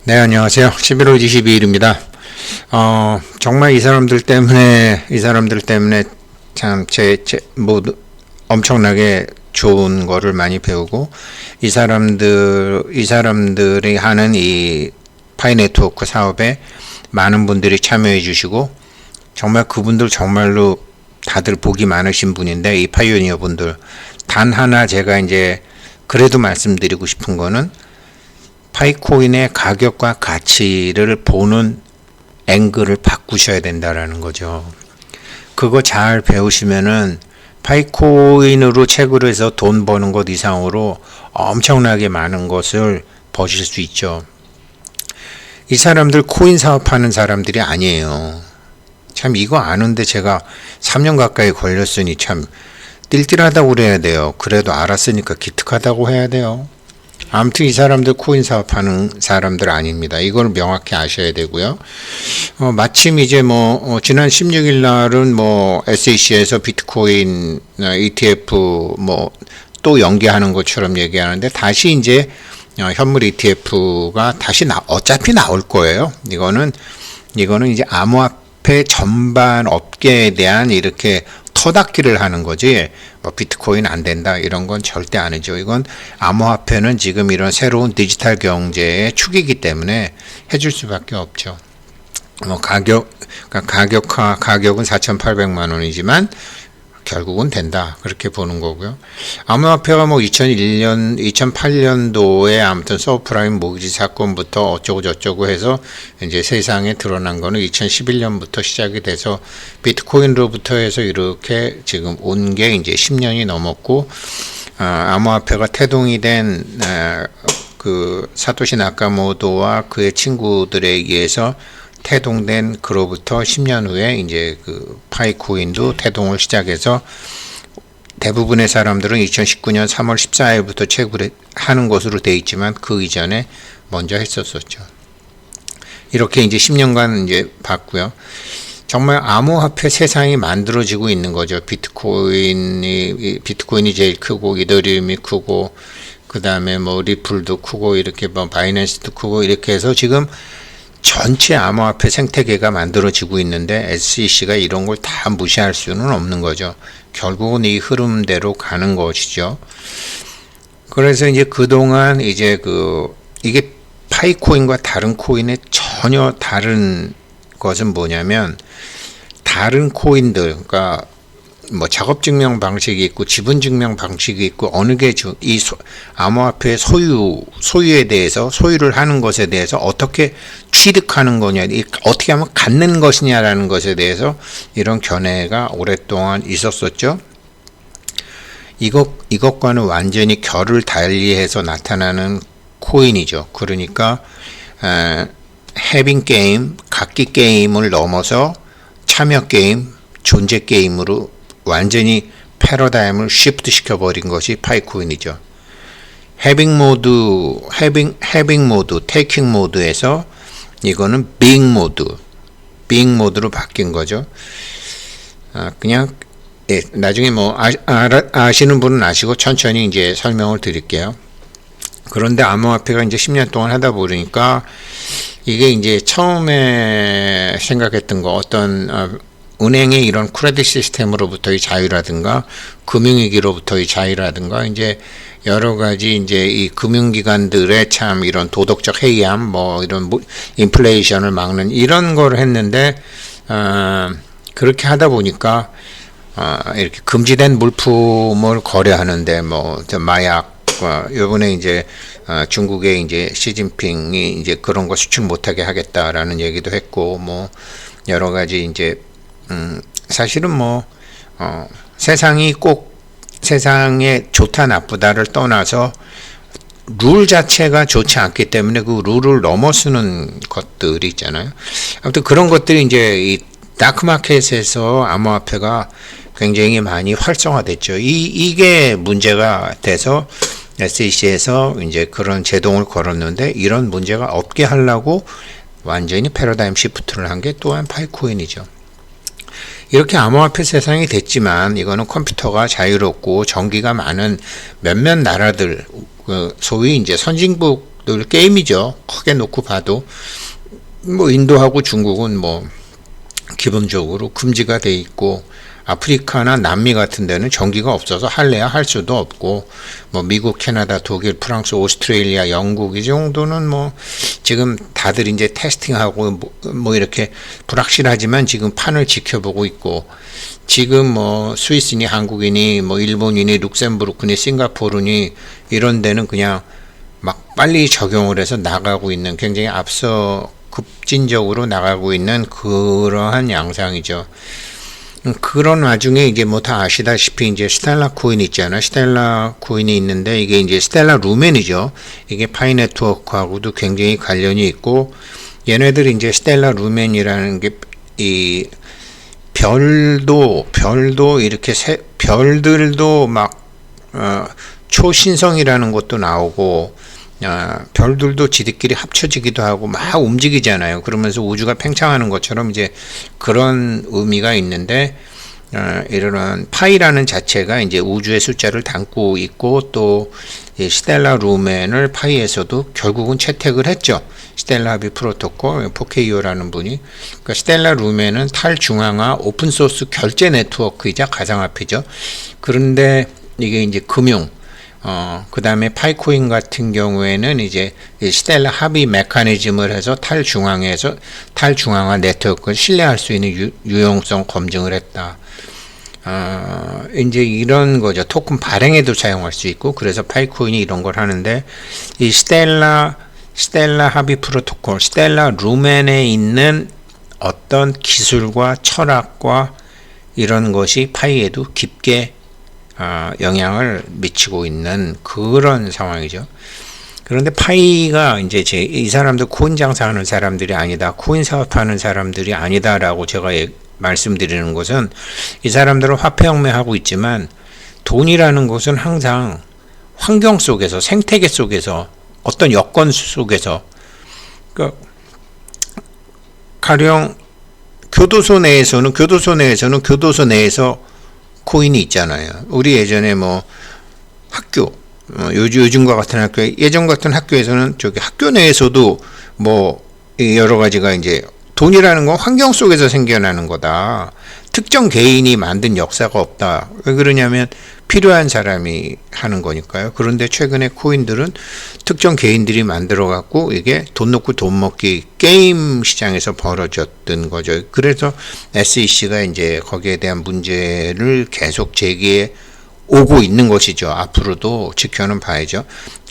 네, 안녕하세요. 11월 22일입니다. 정말 이 사람들 때문에 참 엄청나게 좋은 거를 많이 배우고, 이 사람들이 하는 이 파이 네트워크 사업에 많은 분들이 참여해 주시고, 정말 그분들 정말로 다들 복이 많으신 분인데, 이 파이오니어 분들. 단 하나 제가 이제 그래도 말씀드리고 싶은 거는, 파이코인의 가격과 가치를 보는 앵글을 바꾸셔야 된다라는 거죠. 그거 잘 배우시면은 파이코인으로 채굴 해서 돈 버는 것 이상으로 엄청나게 많은 것을 버실 수 있죠. 이 사람들 코인 사업하는 사람들이 아니에요. 참 이거 아는데 제가 3년 가까이 걸렸으니 참 띨띨하다고 그래야 돼요. 그래도 알았으니까 기특하다고 해야 돼요. 아무튼 이 사람들 코인 사업하는 사람들 아닙니다. 이걸 명확히 아셔야 되고요. 마침 이제 지난 16일 날은 SEC에서 비트코인 ETF 또 연계하는 것처럼 얘기하는데, 다시 이제 현물 ETF가 다시 어차피 나올 거예요. 이거는 이제 암호화폐 전반 업계에 대한 이렇게 터닫기를 하는 거지, 비트코인 안 된다 이런 건 절대 아니죠. 이건 암호화폐는 지금 이런 새로운 디지털 경제의 축이기 때문에 해줄 수밖에 없죠. 가격은 4,800만 원이지만 결국은 된다, 그렇게 보는 거고요. 암호화폐가 2008년도에 아무튼 서브프라임 모기지 사건부터 어쩌고 저쩌고 해서 이제 세상에 드러난 거는 2011년부터 시작이 돼서 비트코인으로부터 해서 이렇게 지금 온 게 이제 10년이 넘었고, 암호화폐가 태동이 된 그 사토시 나카모토와 그의 친구들에 의해서 태동된 그로부터 10년 후에 이제 그 파이코인도 태동을 시작해서 대부분의 사람들은 2019년 3월 14일부터 채굴하는 것으로 되어 있지만 그 이전에 먼저 했었었죠. 이렇게 이제 10년간 이제 봤고요. 정말 암호화폐 세상이 만들어지고 있는 거죠. 비트코인이 제일 크고, 이더리움이 크고, 그 다음에 리플도 크고, 이렇게 바이낸스도 크고, 이렇게 해서 지금 전체 암호화폐 생태계가 만들어지고 있는데 SEC가 이런 걸 다 무시할 수는 없는 거죠. 결국은 이 흐름대로 가는 것이죠. 그래서 이제 그동안 이제 이게 파이코인과 다른 코인의 전혀 다른 것은 뭐냐면, 다른 코인들, 그러니까 작업 증명 방식이 있고 지분 증명 방식이 있고, 어느 게 이 암호화폐의 소유에 대해서, 소유를 하는 것에 대해서 어떻게 취득하는 거냐, 어떻게 하면 갖는 것이냐라는 것에 대해서 이런 견해가 오랫동안 있었었죠. 이것과는 완전히 결을 달리해서 나타나는 코인이죠. 그러니까 해빙 게임, 갖기 게임을 넘어서 참여 게임, 존재 게임으로 완전히 패러다임을 쉬프트 시켜버린 것이 파이코인이죠. 해빙 모드, 테이킹 모드에서 이거는 being 모드로 바뀐 거죠. 그냥 나중에 아시는 분은 아시고 천천히 이제 설명을 드릴게요. 그런데 암호화폐가 이제 10년 동안 하다 보니까 이게 이제 처음에 생각했던 거, 어떤 은행의 이런 크레딧 시스템으로부터의 자유라든가 금융위기로부터의 자유라든가, 이제 여러 가지 이제 이 금융기관들의 참 이런 도덕적 해이함, 이런 인플레이션을 막는 이런 거를 했는데, 그렇게 하다 보니까 이렇게 금지된 물품을 거래하는데 마약, 요번에 이제 중국의 이제 시진핑이 이제 그런 거 수출 못하게 하겠다라는 얘기도 했고, 여러 가지 이제 사실은 세상에 좋다 나쁘다를 떠나서 룰 자체가 좋지 않기 때문에 그 룰을 넘어서는 것들이 있잖아요. 아무튼 그런 것들이 이제 이 다크마켓에서 암호화폐가 굉장히 많이 활성화됐죠. 이게 문제가 돼서 SEC에서 이제 그런 제동을 걸었는데, 이런 문제가 없게 하려고 완전히 패러다임 시프트를 한 게 또한 파이코인이죠. 이렇게 암호화폐 세상이 됐지만, 이거는 컴퓨터가 자유롭고 전기가 많은 몇몇 나라들, 소위 이제 선진국 늘 게임이죠. 크게 놓고 봐도 뭐 인도하고 중국은 뭐 기본적으로 금지가 돼 있고, 아프리카나 남미 같은 데는 전기가 없어서 할래야 할 수도 없고, 뭐 미국, 캐나다, 독일, 프랑스, 오스트레일리아, 영국 이 정도는 뭐 지금 다들 이제 테스팅하고 뭐 이렇게 불확실하지만 지금 판을 지켜보고 있고, 지금 뭐 스위스니 한국이니 뭐 일본이니 룩셈부르크니 싱가포르니 이런 데는 그냥 막 빨리 적용을 해서 나가고 있는, 굉장히 앞서 급진적으로 나가고 있는 그러한 양상이죠. 그런 와중에 이제 뭐 다 아시다시피 이제 스텔라 코인 있잖아. 스텔라 코인이 있는데 이게 이제 스텔라 루멘이죠. 이게 파이 네트워크하고도 굉장히 관련이 있고, 얘네들이 이제 스텔라 루멘이라는 게 이 별도 이렇게 별들도 막 초신성이라는 것도 나오고, 별들도 지들끼리 합쳐지기도 하고 막 움직이잖아요. 그러면서 우주가 팽창하는 것처럼 이제 그런 의미가 있는데, 이런 파이라는 자체가 이제 우주의 숫자를 담고 있고, 또 스텔라 루멘을 파이에서도 결국은 채택을 했죠. 스텔라 합의 프로토콜 포케이오라는 분이. 그러니까 스텔라 루멘은 탈중앙화 오픈소스 결제 네트워크이자 가상화폐죠. 그런데 이게 이제 금융, 그 다음에 파이코인 같은 경우에는 이제 스텔라 합의 메커니즘을 해서 탈중앙화 네트워크를 신뢰할 수 있는 유용성 검증을 했다. 이제 이런 거죠. 토큰 발행에도 사용할 수 있고, 그래서 파이코인이 이런 걸 하는데, 이 스텔라 합의 프로토콜, 스텔라 루멘에 있는 어떤 기술과 철학과 이런 것이 파이에도 깊게 영향을 미치고 있는 그런 상황이죠. 그런데 파이가 이제 이 사람들 코인 장사하는 사람들이 아니다, 코인 사업하는 사람들이 아니다라고 제가 말씀드리는 것은, 이 사람들은 화폐혁명하고 있지만 돈이라는 것은 항상 환경 속에서, 생태계 속에서, 어떤 여건 속에서, 그러니까 가령 교도소 내에서는 교도소 내에서 코인이 있잖아요. 우리 예전에 뭐 학교, 요즘과 같은 학교, 예전 같은 학교에서는 저기 학교 내에서도 뭐 여러 가지가 이제, 돈이라는 건 환경 속에서 생겨나는 거다. 특정 개인이 만든 역사가 없다. 왜 그러냐면 필요한 사람이 하는 거니까요. 그런데 최근에 코인들은 특정 개인들이 만들어 갖고 이게 돈 놓고 돈 먹기 게임 시장에서 벌어졌던 거죠. 그래서 SEC가 이제 거기에 대한 문제를 계속 제기해 오고 있는 것이죠. 앞으로도 지켜는 봐야죠.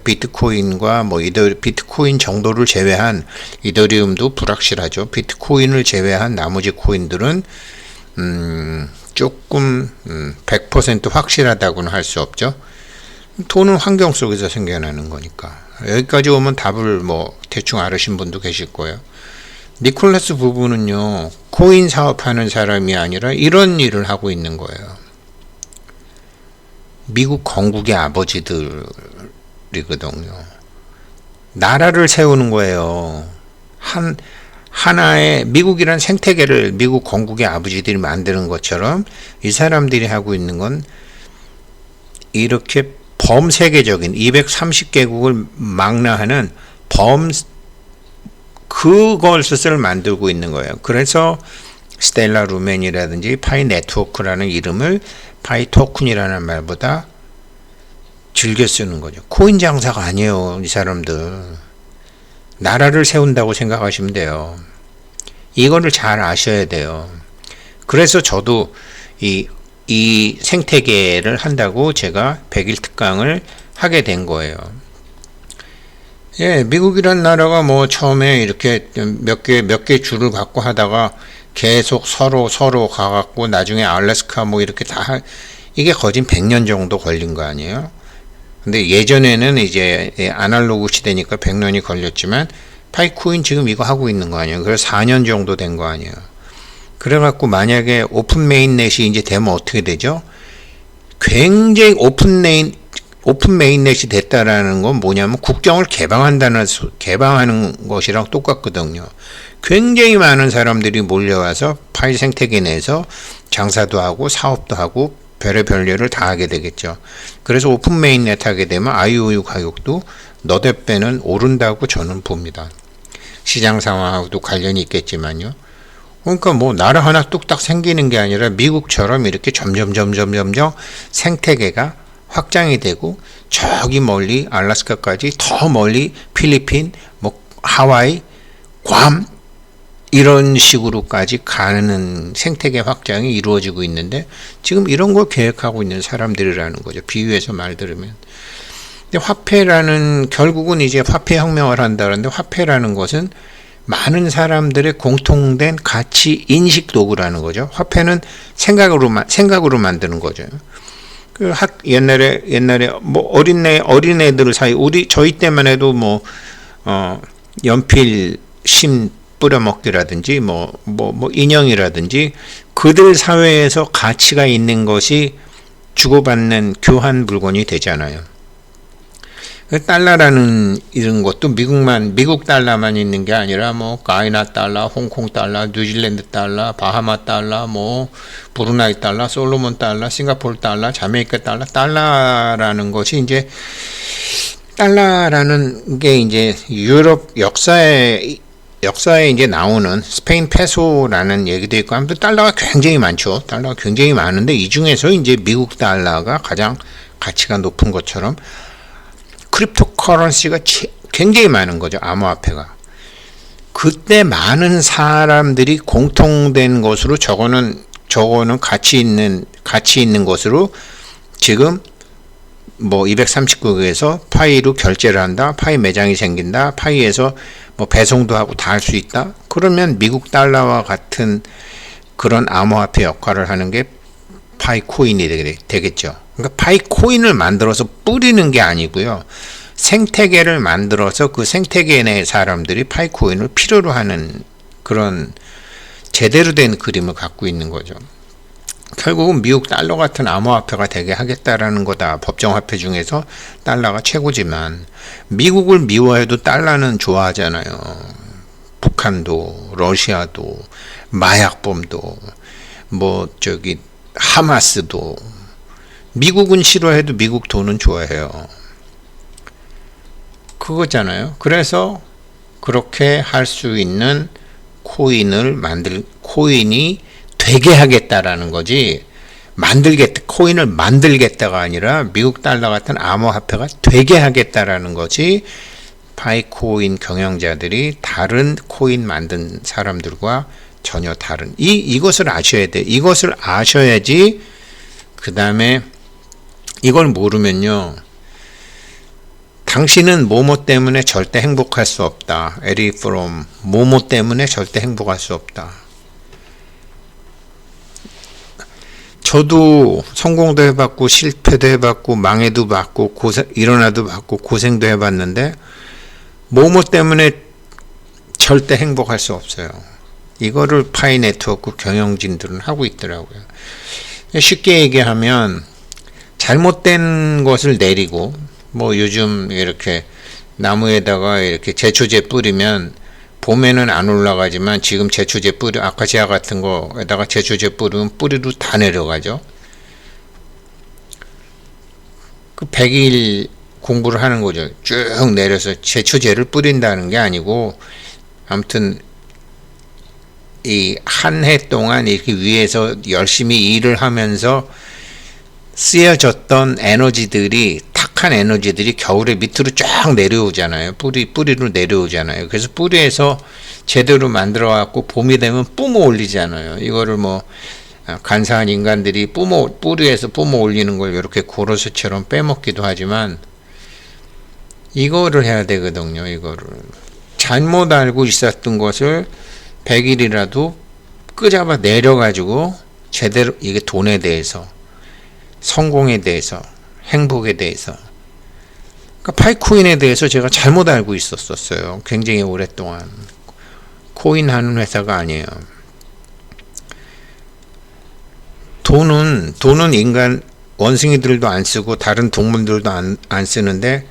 비트코인과 뭐 비트코인 정도를 제외한 이더리움도 불확실하죠. 비트코인을 제외한 나머지 코인들은 조금 100% 확실하다고는 할 수 없죠. 돈은 환경 속에서 생겨나는 거니까. 여기까지 오면 답을 뭐 대충 알으신 분도 계실 거예요. 니콜라스 부부는요, 코인 사업하는 사람이 아니라 이런 일을 하고 있는 거예요. 미국 건국의 아버지들이거든요. 나라를 세우는 거예요. 하나의 미국이란 생태계를 미국 건국의 아버지들이 만드는 것처럼 이 사람들이 하고 있는 건 이렇게 범세계적인 230개국을 망라하는 그것을 만들고 있는 거예요. 그래서 스텔라 루멘이라든지 파이 네트워크라는 이름을 파이 토큰이라는 말보다 즐겨 쓰는 거죠. 코인 장사가 아니에요. 이 사람들 나라를 세운다고 생각하시면 돼요. 이거를 잘 아셔야 돼요. 그래서 저도 이 생태계를 한다고 제가 100일 특강을 하게 된 거예요. 예, 미국이란 나라가 뭐 처음에 이렇게 몇 개 줄을 갖고 하다가 계속 서로 가갖고 나중에 알래스카 뭐 이렇게 이게 거진 100년 정도 걸린 거 아니에요? 근데 예전에는 이제 아날로그 시대니까 100년이 걸렸지만 파이코인 지금 이거 하고 있는 거 아니에요? 그래서 4년 정도 된 거 아니에요? 그래갖고 만약에 오픈 메인넷이 이제 되면 어떻게 되죠? 굉장히 오픈 메인넷이 됐다라는 건 뭐냐면 국경을 개방하는 것이랑 똑같거든요. 굉장히 많은 사람들이 몰려와서 파이 생태계 내에서 장사도 하고 사업도 하고 별의별 일을 다 하게 되겠죠. 그래서 오픈 메인넷 하게 되면 IOU 가격도 너댓 배는 오른다고 저는 봅니다. 시장 상황하고도 관련이 있겠지만요. 그러니까 뭐 나라 하나 뚝딱 생기는 게 아니라 미국처럼 이렇게 점점 생태계가 확장이 되고 저기 멀리 알래스카까지 더 멀리 필리핀, 뭐 하와이, 괌 이런 식으로까지 가는 생태계 확장이 이루어지고 있는데 지금 이런 걸 계획하고 있는 사람들이라는 거죠. 비유해서 말 들으면. 근데 화폐라는 결국은 이제 화폐 혁명을 한다는데 화폐라는 것은 많은 사람들의 공통된 가치 인식 도구라는 거죠. 화폐는 생각으로 만드는 거죠. 옛날에 뭐 어린애들 사이 저희 때만 해도 뭐 연필 심 뿌려먹기라든지 뭐 인형이라든지 그들 사회에서 가치가 있는 것이 주고받는 교환 물건이 되잖아요. 달러라는 이런 것도 미국 달러만 있는 게 아니라 뭐 가이나 달러, 홍콩 달러, 뉴질랜드 달러, 바하마 달러, 뭐 브루나이 달러, 솔로몬 달러, 싱가포르 달러, 자메이카 달러라는 것이 이제 달러라는 게 이제 유럽 역사에 이제 나오는 스페인 페소라는 얘기도 있고 아무튼 달러가 굉장히 많죠. 달러가 굉장히 많은데 이 중에서 이제 미국 달러가 가장 가치가 높은 것처럼 크립토 커런시가 굉장히 많은 거죠. 암호화폐가. 그때 많은 사람들이 공통된 것으로 저거는 가치 있는 것으로 지금 뭐 239개에서 파이로 결제를 한다. 파이 매장이 생긴다. 파이에서 뭐 배송도 하고 다 할 수 있다. 그러면 미국 달러와 같은 그런 암호화폐 역할을 하는 게 파이 코인이 되겠죠. 그러니까 파이 코인을 만들어서 뿌리는 게 아니고요. 생태계를 만들어서 그 생태계 내 사람들이 파이 코인을 필요로 하는 그런 제대로 된 그림을 갖고 있는 거죠. 결국은 미국 달러 같은 암호화폐가 되게 하겠다라는 거다. 법정화폐 중에서 달러가 최고지만 미국을 미워해도 달러는 좋아하잖아요. 북한도 러시아도 마약범도 뭐 하마스도 미국은 싫어해도 미국 돈은 좋아해요. 그거잖아요. 그래서 그렇게 할 수 있는 코인이 되게 하겠다라는 거지 코인을 만들겠다가 아니라 미국 달러 같은 암호화폐가 되게 하겠다라는 거지 파이코인 경영자들이 다른 코인 만든 사람들과 전혀 다른 이것을 아셔야 돼. 이것을 아셔야지 그 다음에 이걸 모르면요. 당신은 뭐뭐 때문에 절대 행복할 수 없다. 에리 프롬 뭐뭐 때문에 절대 행복할 수 없다. 저도 성공도 해봤고 실패도 해봤고 망해도 봤고 일어나도 봤고 고생도 해봤는데 뭐뭐 때문에 절대 행복할 수 없어요. 이거를 파이 네트워크 경영진들은 하고 있더라고요. 쉽게 얘기하면 잘못된 것을 내리고 뭐 요즘 이렇게 나무에다가 이렇게 제초제 뿌리면 봄에는 안 올라가지만 지금 제초제 아카시아 같은 거에다가 제초제 뿌리면 뿌리로 다 내려가죠. 그 100일 공부를 하는 거죠. 쭉 내려서 제초제를 뿌린다는 게 아니고 아무튼 이 한 해 동안 이렇게 위에서 열심히 일을 하면서 쓰여졌던 탁한 에너지들이 겨울에 밑으로 쫙 내려오잖아요. 뿌리로 내려오잖아요. 그래서 뿌리에서 제대로 만들어 갖고 봄이 되면 뿜어 올리잖아요. 이거를 뭐 간사한 인간들이 뿌리에서 뿜어 올리는 걸 이렇게 고로쇠처럼 빼먹기도 하지만 이거를 해야 되거든요. 이거를 잘못 알고 있었던 것을 100일이라도 끄잡아 내려가지고 제대로 이게 돈에 대해서 성공에 대해서 행복에 대해서 그러니까 파이코인에 대해서 제가 잘못 알고 있었어요. 굉장히 오랫동안. 코인 하는 회사가 아니에요. 돈은 인간 원숭이들도 안 쓰고 다른 동물들도 안 쓰는데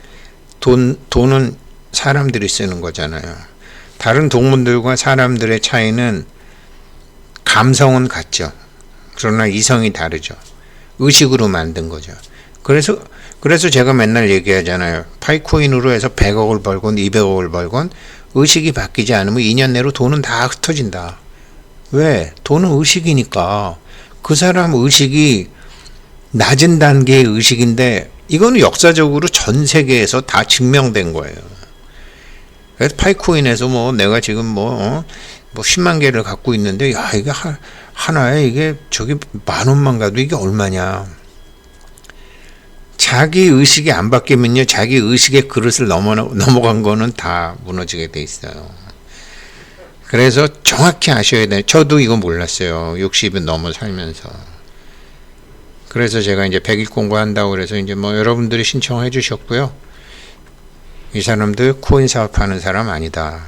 돈은 사람들이 쓰는 거잖아요. 다른 동물들과 사람들의 차이는 감성은 같죠. 그러나 이성이 다르죠. 의식으로 만든 거죠. 그래서 그래서 제가 맨날 얘기하잖아요. 파이코인으로 해서 100억을 벌건 200억을 벌건 의식이 바뀌지 않으면 2년 내로 돈은 다 흩어진다. 왜? 돈은 의식이니까. 그 사람 의식이 낮은 단계의 의식인데 이거는 역사적으로 전 세계에서 다 증명된 거예요. 그래서 파이코인에서 뭐 내가 지금 뭐 10만 개를 갖고 있는데 야 이게 하나에 이게 저기 10,000원만 가도 이게 얼마냐. 자기 의식이 안 바뀌면요 자기 의식의 그릇을 넘어간 거는 다 무너지게 돼 있어요. 그래서 정확히 아셔야 돼요. 저도 이거 몰랐어요. 60은 넘어 살면서. 그래서 제가 이제 100일 공부한다고 그래서 이제 뭐 여러분들이 신청해 주셨고요. 이 사람들 코인 사업하는 사람 아니다.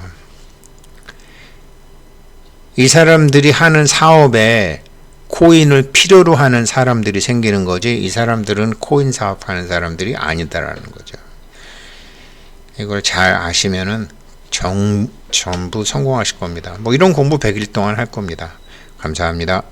이 사람들이 하는 사업에 코인을 필요로 하는 사람들이 생기는 거지 이 사람들은 코인 사업하는 사람들이 아니다라는 거죠. 이걸 잘 아시면은 전부 성공하실 겁니다. 뭐 이런 공부 100일 동안 할 겁니다. 감사합니다.